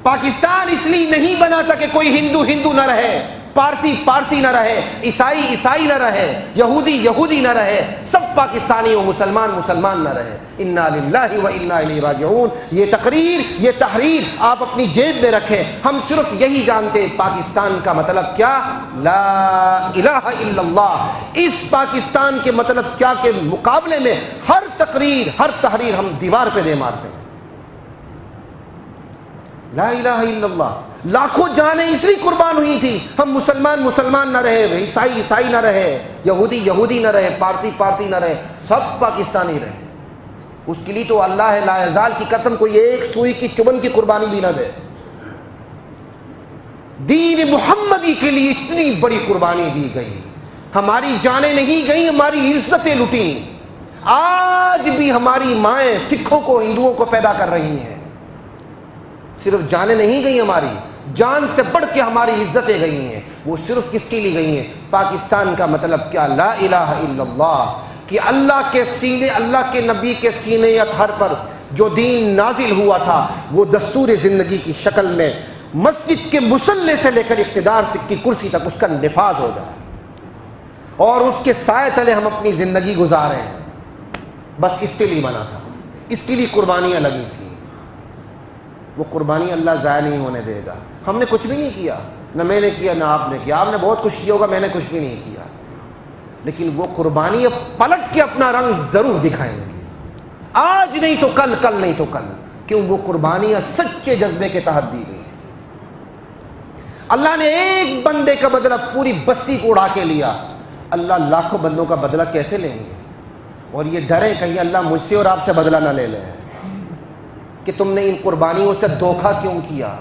پاکستان اس لیے نہیں بنا تھا کہ کوئی ہندو ہندو نہ رہے, پارسی پارسی نہ رہے, عیسائی عیسائی نہ رہے, یہودی یہودی نہ رہے, سب پاکستانی ہو, مسلمان مسلمان نہ رہے. انا للہ و انا الیہ راجعون. یہ تقریر, یہ تحریر آپ اپنی جیب میں رکھیں. ہم صرف یہی جانتے ہیں پاکستان کا مطلب کیا؟ لا الہ الا اللہ. اس پاکستان کے مطلب کیا کے مقابلے میں ہر تقریر, ہر تحریر ہم دیوار پہ دے مارتے ہیں. لا الہ الا اللہ. لاکھوں جانیں اس لیے قربان ہوئی تھی. ہم مسلمان مسلمان نہ رہے, عیسائی عیسائی نہ رہے, یہودی یہودی نہ رہے, پارسی پارسی نہ رہے, سب پاکستانی رہے. اس کے لیے تو اللہ لا یزال کی قسم کوئی ایک سوئی کی چبن کی قربانی بھی نہ دے. دین محمدی کے لیے اتنی بڑی قربانی دی گئی. ہماری جانیں نہیں گئیں, ہماری عزتیں لٹیں. آج بھی ہماری مائیں سکھوں کو ہندوؤں کو پیدا کر رہی ہیں. صرف جانیں نہیں گئی, ہماری جان سے بڑھ کے ہماری عزتیں گئی ہیں. وہ صرف کس کے لیے گئی ہیں؟ پاکستان کا مطلب کیا؟ لا الہ الا اللہ. کہ اللہ کے سینے, اللہ کے نبی کے سینے اطہر پر جو دین نازل ہوا تھا وہ دستور زندگی کی شکل میں مسجد کے مصلے سے لے کر اقتدار کی کرسی تک اس کا نفاذ ہو جائے, اور اس کے سائے تلے ہم اپنی زندگی گزاریں. بس اس کے لیے بنا تھا, اس کے لیے قربانیاں لگی تھیں. وہ قربانی اللہ ضائع نہیں ہونے دے گا. ہم نے کچھ بھی نہیں کیا, نہ میں نے کیا نہ آپ نے کیا. آپ نے بہت کچھ کیا ہوگا, میں نے کچھ بھی نہیں کیا. لیکن وہ قربانی پلٹ کے اپنا رنگ ضرور دکھائیں گے. آج نہیں تو کل, کل نہیں تو کل. کیوں؟ وہ قربانیاں سچے جذبے کے تحت دی گئی. اللہ نے ایک بندے کا بدلہ پوری بستی کو اڑا کے لیا. اللہ لاکھوں بندوں کا بدلہ کیسے لیں گے؟ اور یہ ڈرے کہیں اللہ مجھ سے اور آپ سے بدلہ نہ لے لے کہ تم نے ان قربانیوں سے دھوکہ کیوں کیا.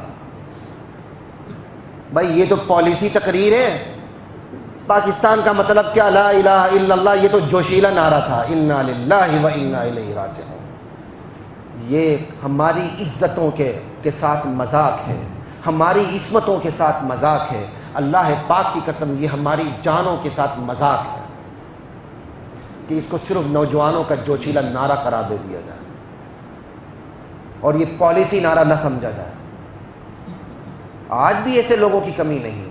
بھائی یہ تو پالیسی تقریر ہے. پاکستان کا مطلب کیا؟ لا الہ الا اللہ. یہ تو جوشیلا نعرہ تھا, انا للہ و انا الیہ راجعون. یہ ہماری عزتوں کے ساتھ مذاق ہے, ہماری عصمتوں کے ساتھ مذاق ہے. اللہ پاک کی قسم یہ ہماری جانوں کے ساتھ مذاق ہے کہ اس کو صرف نوجوانوں کا جوشیلا نعرہ قرار دے دیا جائے اور یہ پالیسی نعرہ نہ سمجھا جائے. آج بھی ایسے لوگوں کی کمی نہیں ہے.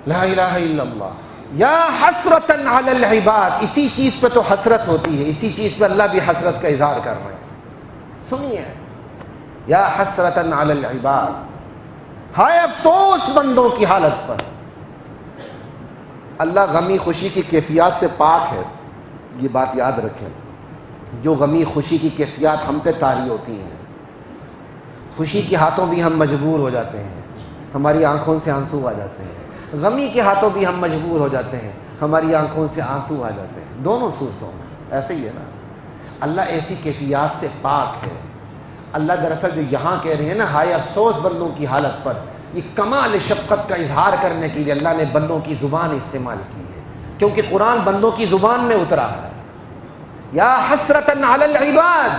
لا الہ الا اللہ. یا حسرتن علی العباد. اسی چیز پہ تو حسرت ہوتی ہے, اسی چیز پہ اللہ بھی حسرت کا اظہار کر رہے ہیں. سنیے, یا حسرتن علی العباد. ہائے افسوس بندوں کی حالت پر. اللہ غمی خوشی کی کیفیات سے پاک ہے، یہ بات یاد رکھیں۔ جو غمی خوشی کی کیفیات ہم پہ طاری ہوتی ہیں، خوشی کے ہاتھوں بھی ہم مجبور ہو جاتے ہیں، ہماری آنکھوں سے آنسو آ جاتے ہیں، غمی کے ہاتھوں بھی ہم مجبور ہو جاتے ہیں، ہماری آنکھوں سے آنسو آ جاتے ہیں، دونوں صورتوں میں ایسے ہی ہے نا۔ اللہ ایسی کیفیات سے پاک ہے۔ اللہ دراصل جو یہاں کہہ رہے ہیں نا، ہائے افسوس بندوں کی حالت پر، یہ کمال شفقت کا اظہار کرنے کے لیے اللہ نے بندوں کی زبان استعمال کی ہے، کیونکہ قرآن بندوں کی زبان میں اترا ہے۔ یا حسرتاً علی العباد،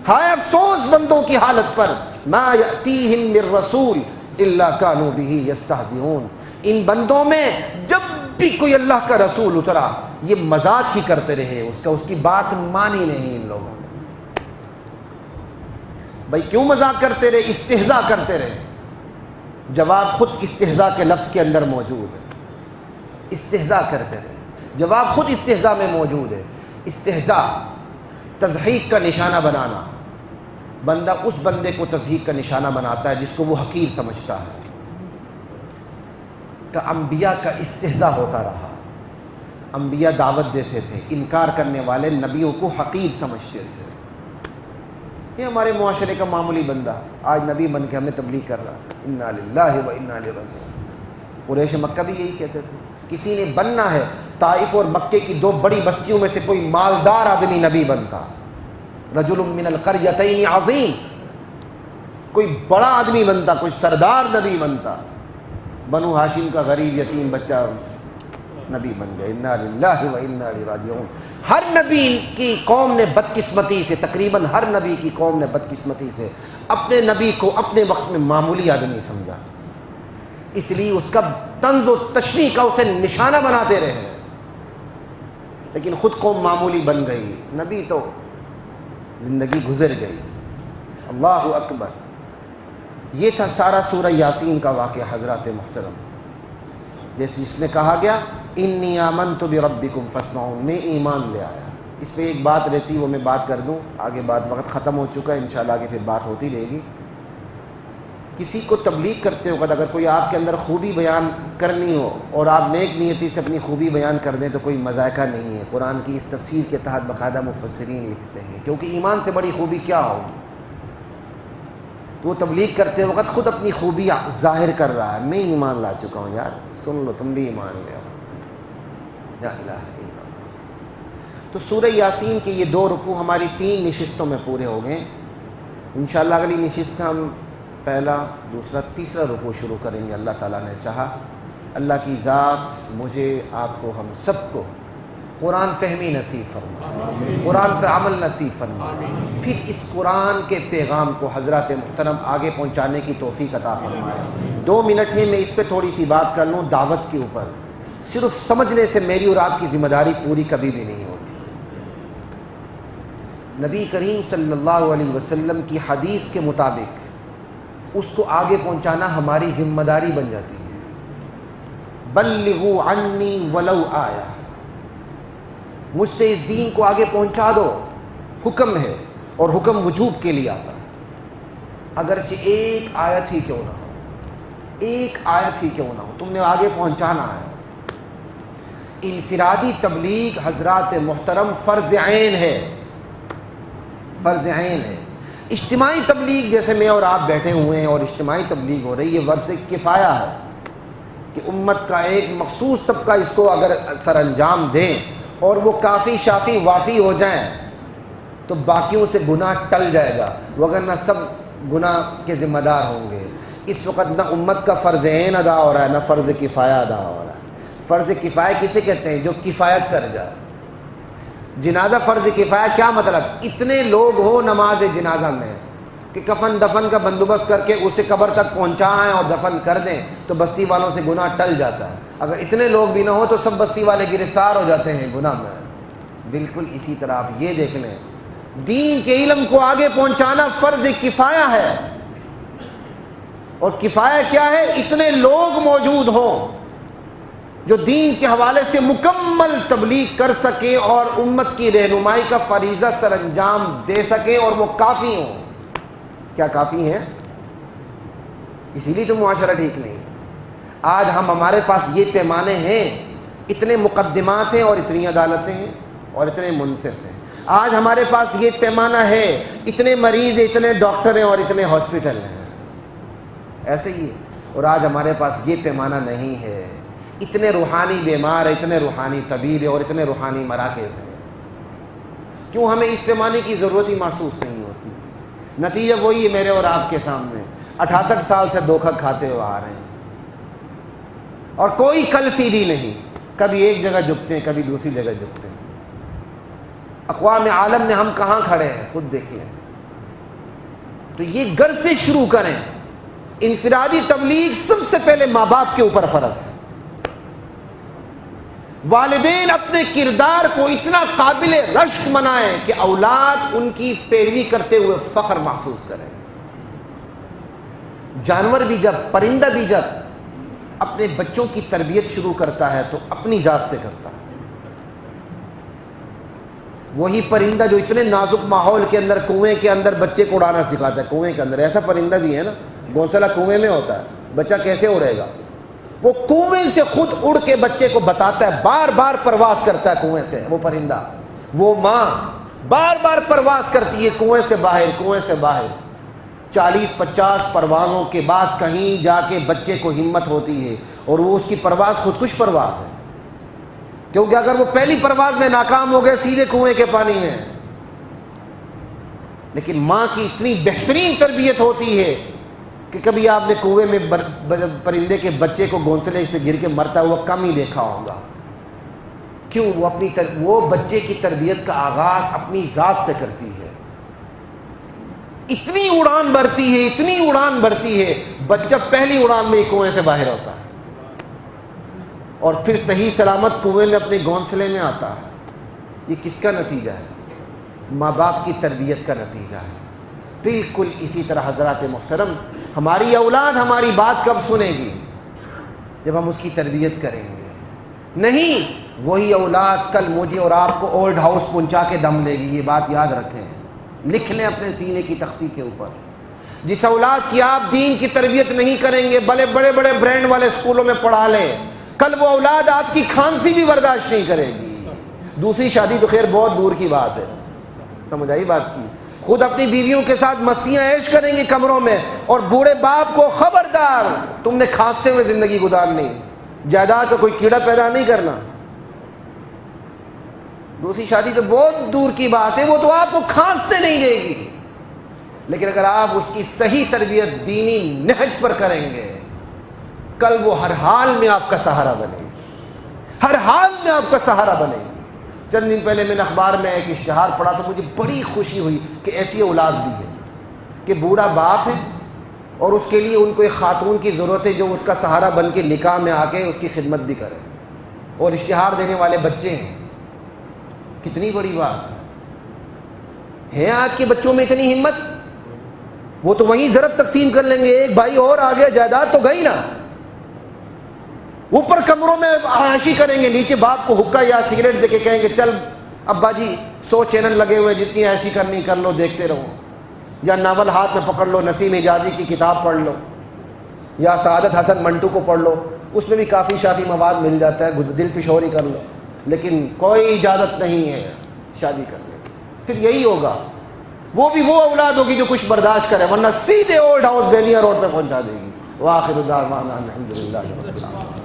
ہائے افسوس بندوں کی حالت پر، ما یأتیہم من رسول الا کانوا بہ یستہزئون، ان بندوں میں جب بھی کوئی اللہ کا رسول اترا یہ مذاق ہی کرتے رہے، اس کی بات مانی نہیں ان لوگوں نے۔ بھائی کیوں مذاق کرتے رہے؟ استہزاء کرتے رہے۔ جواب خود استہزاء کے لفظ کے اندر موجود ہے، استہزاء کرتے رہے، جواب خود استہزاء میں موجود ہے۔ استہزاء تضحیک کا نشانہ بنانا، بندہ اس بندے کو تضحیک کا نشانہ بناتا ہے جس کو وہ حقیر سمجھتا ہے۔ کہ انبیاء کا استہزاء ہوتا رہا، انبیاء دعوت دیتے تھے، انکار کرنے والے نبیوں کو حقیر سمجھتے تھے۔ یہ ہمارے معاشرے کا معمولی بندہ آج نبی بن کے ہمیں تبلیغ کر رہا ہے، انا للہ و انا الیہ راجعون۔ قریش مکہ بھی یہی کہتے تھے، کسی نے بننا ہے طائف اور مکے کی دو بڑی بستیوں میں سے کوئی مالدار آدمی نبی بنتا، رجل من القریتین عظیم، کوئی بڑا آدمی بنتا، کوئی سردار نبی بنتا۔ بنو ہاشم کا غریب یتیم بچہ نبی بن گئے، انا للہ و انا الیہ راجعون۔ ہر نبی کی قوم نے بدقسمتی سے، تقریباً ہر نبی کی قوم نے بدقسمتی سے اپنے نبی کو اپنے وقت میں معمولی آدمی سمجھا، اس لیے اس کا طنز و تشریح کا اسے نشانہ بناتے رہے، لیکن خود قوم معمولی بن گئی، نبی تو زندگی گزر گئی۔ اللہ اکبر۔ یہ تھا سارا سورہ یاسین کا واقعہ حضرات محترم، جیسے اس میں کہا گیا انی آمنت بربکم فاسمعون، میں ایمان لے آیا۔ اس پہ ایک بات رہتی وہ میں بات کر دوں، آگے بات وقت ختم ہو چکا ہے، انشاءاللہ آگے پھر بات ہوتی رہے گی۔ کسی کو تبلیغ کرتے وقت اگر کوئی آپ کے اندر خوبی بیان کرنی ہو اور آپ نیک نیتی سے اپنی خوبی بیان کر دیں تو کوئی مذائقہ نہیں ہے۔ قرآن کی اس تفسیر کے تحت باقاعدہ مفسرین لکھتے ہیں، کیونکہ ایمان سے بڑی خوبی کیا ہوگی؟ تو وہ تبلیغ کرتے وقت خود اپنی خوبی ظاہر کر رہا ہے، میں ایمان لا چکا ہوں، یار سن لو تم بھی ایمان لے آؤ، لا الہ الا اللہ۔ تو سورہ یاسین کے یہ 2 رکوع ہماری 3 نشستوں میں پورے ہو گئے۔ انشاءاللہ اگلی نشست ہم پہلا، دوسرا، تیسرا رکوع شروع کریں گے اللہ تعالیٰ نے چاہا۔ اللہ کی ذات مجھے، آپ کو، ہم سب کو قرآن فہمی نصیب فرمائے، قرآن پر عمل نصیب فرمائے، پھر اس قرآن کے پیغام کو حضرات محترم آگے پہنچانے کی توفیق عطا فرمائے۔ 2 منٹ ہیں، میں اس پہ تھوڑی سی بات کر لوں دعوت کے اوپر۔ صرف سمجھنے سے میری اور آپ کی ذمہ داری پوری کبھی بھی نہیں ہوتی۔ نبی کریم صلی اللہ علیہ وسلم کی حدیث کے مطابق اس کو آگے پہنچانا ہماری ذمہ داری بن جاتی ہے۔ بلغوا عنی ولو آیہ، مجھ سے اس دین کو آگے پہنچا دو، حکم ہے، اور حکم وجوب کے لیے آتا ہے، اگرچہ ایک آیت ہی کیوں نہ ہو، ایک آیت ہی کیوں نہ ہو، تم نے آگے پہنچانا ہے۔ انفرادی تبلیغ حضرات محترم فرض عین ہے، فرض عین ہے۔ اجتماعی تبلیغ جیسے میں اور آپ بیٹھے ہوئے ہیں اور اجتماعی تبلیغ ہو رہی ہے، فرض کفایہ ہے کہ امت کا ایک مخصوص طبقہ اس کو اگر سر انجام دیں اور وہ کافی شافی وافی ہو جائیں تو باقیوں سے گناہ ٹل جائے گا، وگرنہ سب گناہ کے ذمہ دار ہوں گے۔ اس وقت نہ امت کا فرض عین ادا ہو رہا ہے، نہ فرض کفایہ ادا ہو رہا ہے۔ فرض کفایہ کسے کہتے ہیں؟ جو کفایت کر جائے۔ جنازہ فرض کفایہ کیا مطلب؟ اتنے لوگ ہو نماز جنازہ میں کہ کفن دفن کا بندوبست کر کے اسے قبر تک پہنچائیں اور دفن کر دیں تو بستی والوں سے گناہ ٹل جاتا ہے۔ اگر اتنے لوگ بھی نہ ہو تو سب بستی والے گرفتار ہو جاتے ہیں گناہ میں۔ بالکل اسی طرح آپ یہ دیکھ لیں، دین کے علم کو آگے پہنچانا فرض کفایہ ہے، اور کفایہ کیا ہے؟ اتنے لوگ موجود ہوں جو دین کے حوالے سے مکمل تبلیغ کر سکیں اور امت کی رہنمائی کا فریضہ سر انجام دے سکیں، اور وہ کافی ہوں۔ کیا کافی ہیں؟ اسی لیے تو معاشرہ ٹھیک نہیں ہے۔ آج ہمارے پاس یہ پیمانے ہیں اتنے مقدمات ہیں اور اتنی عدالتیں ہیں اور اتنے منصف ہیں. آج ہمارے پاس یہ پیمانہ ہے، اتنے مریض ہیں، اتنے ڈاکٹر ہیں اور اتنے ہاسپٹل ہیں، ایسے ہی ہے. اور آج ہمارے پاس یہ پیمانہ نہیں ہے، اتنے روحانی بیمار ہیں، اتنے روحانی طبیب ہیں اور اتنے روحانی مراکز ہیں. کیوں ہمیں اس پیمانے کی ضرورت ہی محسوس نہیں ہوتی؟ نتیجہ وہی ہے میرے اور آپ کے سامنے. 68 سال سے دھوکہ کھاتے ہوئے آ رہے ہیں اور کوئی کل سیدھی نہیں. کبھی ایک جگہ جھکتے ہیں، کبھی دوسری جگہ جھکتے ہیں. اقوام عالم میں ہم کہاں کھڑے ہیں خود دیکھیے. تو یہ گھر سے شروع کریں. انفرادی تبلیغ سب سے پہلے ماں باپ کے اوپر فرض ہے. والدین اپنے کردار کو اتنا قابل رشک بنائیں کہ اولاد ان کی پیروی کرتے ہوئے فخر محسوس کریں. جانور بھی جب، پرندہ بھی جب اپنے بچوں کی تربیت شروع کرتا ہے تو اپنی ذات سے کرتا ہے. وہی پرندہ جو اتنے نازک ماحول کے اندر کنویں کے اندر بچے کو اڑانا سکھاتا ہے، کنویں کے اندر ایسا پرندہ بھی ہے نا، گھونسلہ کنویں میں ہوتا ہے، بچہ کیسے اڑے گا؟ وہ کنویں سے خود اڑ کے بچے کو بتاتا ہے، بار بار پرواز کرتا ہے کنویں سے. وہ پرندہ، وہ ماں بار بار پرواز کرتی ہے کنویں سے باہر، کنویں سے باہر. 40-50 پروازوں کے بعد کہیں جا کے بچے کو ہمت ہوتی ہے اور وہ اس کی پرواز خودکش پرواز ہے. کیونکہ اگر وہ پہلی پرواز میں ناکام ہو گئے سیدھے کنویں کے پانی میں. لیکن ماں کی اتنی بہترین تربیت ہوتی ہے کہ کبھی آپ نے کنویں میں پرندے کے بچے کو گھونسلے سے گر کے مرتا ہوا کم ہی دیکھا ہوگا. کیوں؟ وہ بچے کی تربیت کا آغاز اپنی ذات سے کرتی ہے. اتنی اڑان بھرتی ہے، اتنی اڑان بھرتی ہے، بچہ پہلی اڑان میں ہی کنویں سے باہر ہوتا ہے اور پھر صحیح سلامت کنویں میں اپنے گھونسلے میں آتا ہے. یہ کس کا نتیجہ ہے؟ ماں باپ کی تربیت کا نتیجہ ہے. بالکل اسی طرح حضرات محترم، ہماری اولاد ہماری بات کب سنے گی؟ جب ہم اس کی تربیت کریں گے. نہیں، وہی اولاد کل مجھے اور آپ کو اولڈ ہاؤس پہنچا کے دم لے گی. یہ بات یاد رکھیں، لکھ لیں اپنے سینے کی تختی کے اوپر. جس اولاد کی آپ دین کی تربیت نہیں کریں گے، بڑے بڑے بڑے برانڈ والے اسکولوں میں پڑھا لیں، کل وہ اولاد آپ کی کھانسی بھی برداشت نہیں کرے گی. دوسری شادی تو خیر بہت دور کی بات ہے، سمجھ آئی بات کی. خود اپنی بیویوں کے ساتھ مستیاں عیش کریں گے کمروں میں، اور بوڑھے باپ کو خبردار، تم نے کھانستے ہوئے زندگی گزارنی، جائیداد کا کوئی کیڑا پیدا نہیں کرنا. دوسری شادی تو بہت دور کی بات ہے، وہ تو آپ کو کھانستے نہیں دے گی. لیکن اگر آپ اس کی صحیح تربیت دینی نہج پر کریں گے، کل وہ ہر حال میں آپ کا سہارا بنے گی، ہر حال میں آپ کا سہارا بنے گی. چند دن پہلے میں نے اخبار میں ایک اشتہار پڑھا تو مجھے بڑی خوشی ہوئی کہ ایسی اولاد بھی ہے کہ بوڑھا باپ ہے اور اس کے لیے ان کو ایک خاتون کی ضرورت ہے جو اس کا سہارا بن کے نکاح میں آ کے اس کی خدمت بھی کرے، اور اشتہار دینے والے بچے ہیں. کتنی بڑی بات ہے. آج کے بچوں میں اتنی ہمت؟ وہ تو وہیں ضرب تقسیم کر لیں گے، ایک بھائی اور آ گیا جائیداد تو گئی نا. اوپر کمروں میں عیاشی کریں گے، نیچے باپ کو حکا یا سگریٹ دے کے کہیں گے چل ابا جی 100 چینل لگے ہوئے، جتنی عیاشی کرنی کر لو، دیکھتے رہو. یا ناول ہاتھ میں پکڑ لو، نسیم حجازی کی کتاب پڑھ لو یا سعادت حسن منٹو کو پڑھ لو، اس میں بھی کافی شافی مواد مل جاتا ہے، دل پشوری کر لو. لیکن کوئی اجازت نہیں ہے شادی کرنے کی. پھر یہی ہوگا، وہ بھی وہ اولاد ہوگی جو کچھ برداشت کرے، ورنہ سیدھے اولڈ ہاؤس بینیا روڈ پہ پہنچا دے گی. وآخر دعوانا الحمدللہ رب العالمین.